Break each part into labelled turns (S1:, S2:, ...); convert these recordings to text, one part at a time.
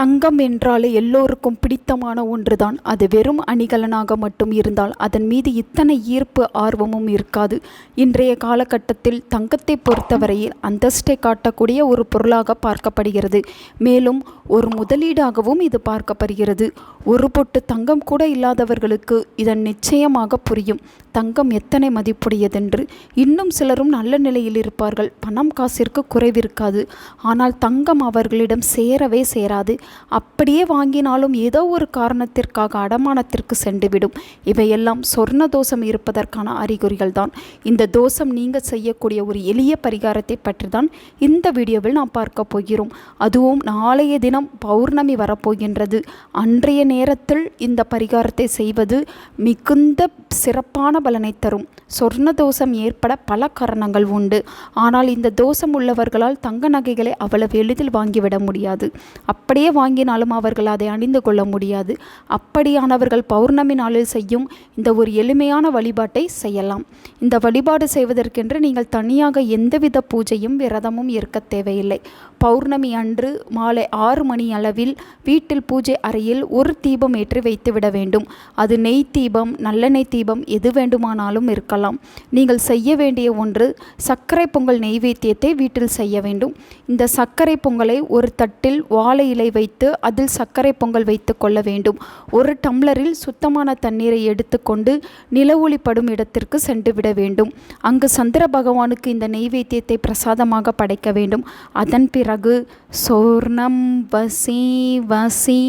S1: தங்கம் என்றாலே எல்லோருக்கும் பிடித்தமான ஒன்றுதான். அது வெறும் அணிகலனாக மட்டும் இருந்தால் அதன் மீது இத்தனை ஈர்ப்பு ஆர்வமும் இருக்காது. இன்றைய காலகட்டத்தில் தங்கத்தை பொறுத்தவரையில் அந்தஸ்தை காட்டக்கூடிய ஒரு பொருளாக பார்க்கப்படுகிறது. மேலும் ஒரு முதலீடாகவும் இது பார்க்கப்படுகிறது. ஒரு பொட்டு தங்கம் கூட இல்லாதவர்களுக்கு இதன் நிச்சயமாக புரியும் தங்கம் எத்தனை மதிப்புடையதென்று. இன்னும் சிலரும் நல்ல நிலையில் இருப்பார்கள், பணம் காசிற்கு குறைவிருக்காது. ஆனால் தங்கம் அவர்களிடம் சேரவே சேராது. அப்படியே வாங்கினாலும் ஏதோ ஒரு காரணத்திற்காக அடமானத்திற்கு சென்றுவிடும். இவையெல்லாம் சொர்ண தோஷம் இருப்பதற்கான அறிகுறிகள் தான். இந்த தோஷம் நீங்க செய்யக்கூடிய ஒரு எளிய பரிகாரத்தை பற்றி தான் இந்த வீடியோவில் நாம் பார்க்க போகிறோம். அதுவும் நாளைய தினம் பௌர்ணமி வரப்போகின்றது. அன்றைய நேரத்தில் இந்த பரிகாரத்தை செய்வது மிகுந்த சிறப்பான பலனை தரும். சொர்ண தோஷம் ஏற்பட பல காரணங்கள் உண்டு. ஆனால் இந்த தோஷம் உள்ளவர்களால் தங்க நகைகளை அவ்வளவு எளிதில் வாங்கிவிட முடியாது. அப்படியே வாங்கினாலும் அவர்கள் அதை அணிந்து கொள்ள முடியாது. அப்படியானவர்கள் பௌர்ணமி நாளில் செய்யும் இந்த ஒரு எளிமையான வழிபாட்டை செய்யலாம். இந்த வழிபாடு செய்வதற்கென்று நீங்கள் தனியாக எந்தவித பூஜையும் விரதமும் இருக்க தேவையில்லை. பௌர்ணமி அன்று மாலை 6 மணி அளவில் வீட்டில் பூஜை அறையில் ஒரு தீபம் ஏற்றி வைத்துவிட வேண்டும். அது நெய் தீபம், நல்லெண்ணெய் தீபம் எது வேண்டுமானாலும் இருக்கலாம். நீங்கள் செய்ய வேண்டிய ஒன்று, சர்க்கரை பொங்கல் நெய்வேத்தியத்தை வீட்டில் செய்ய வேண்டும். இந்த சர்க்கரை பொங்கலை ஒரு தட்டில் வாழை இலை வைத்து அதில் சர்க்கரை பொங்கல் வைத்து கொள்ள வேண்டும். ஒரு டம்ளரில் சுத்தமான தண்ணீரை எடுத்துக்கொண்டு நில ஒளி படும் இடத்திற்கு சென்று விட வேண்டும். அங்கு சந்திர பகவானுக்கு இந்த நெய்வேத்தியத்தை பிரசாதமாக படைக்க வேண்டும். அதன் பிறகு சொர்ணம் வசி வசி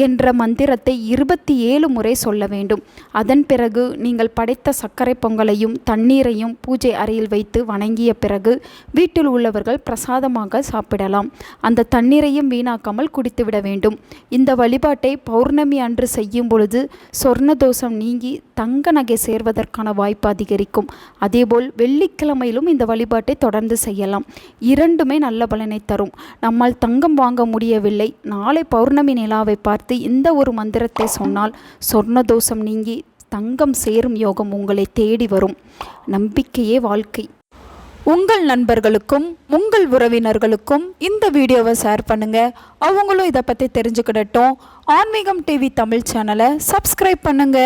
S1: என்ற மந்திரத்தை 27 முறை சொல்ல வேண்டும். அதன் பிறகு நீங்கள் படைத்த சர்க்கரை பொங்கலையும் தண்ணீரையும் பூஜை அறையில் வைத்து வணங்கிய பிறகு வீட்டில் உள்ளவர்கள் பிரசாதமாக சாப்பிடலாம். அந்த தண்ணீரையும் வீணாக்காமல் குடித்துவிட வேண்டும். இந்த வழிபாட்டை பௌர்ணமி அன்று செய்யும் பொழுது சொர்ண தோஷம் நீங்கி தங்க நகை சேர்வதற்கான வாய்ப்பு அதிகரிக்கும். அதேபோல் வெள்ளிக்கிழமையிலும் இந்த வழிபாட்டை தொடர்ந்து செய்யலாம். இரண்டுமே நல்ல பலனை தரும். நம்மால் தங்கம் வாங்க முடியவில்லை, நாளை பௌர்ணமி நிலாவை பார்த்து இந்த ஒரு மந்திரத்தை சொன்னால் சொர்ண தோஷம் நீங்கி தங்கம் சேரும் யோகம் உங்களை தேடி வரும். நம்பிக்கையே வாழ்க்கை. உங்கள் நண்பர்களுக்கும் உங்கள் உறவினர்களுக்கும் இந்த வீடியோவை ஷேர் பண்ணுங்க. அவங்களும் இதை பற்றி தெரிஞ்சுக்கிடட்டும். ஆன்மீகம் டிவி தமிழ் சேனலை சப்ஸ்கிரைப் பண்ணுங்க.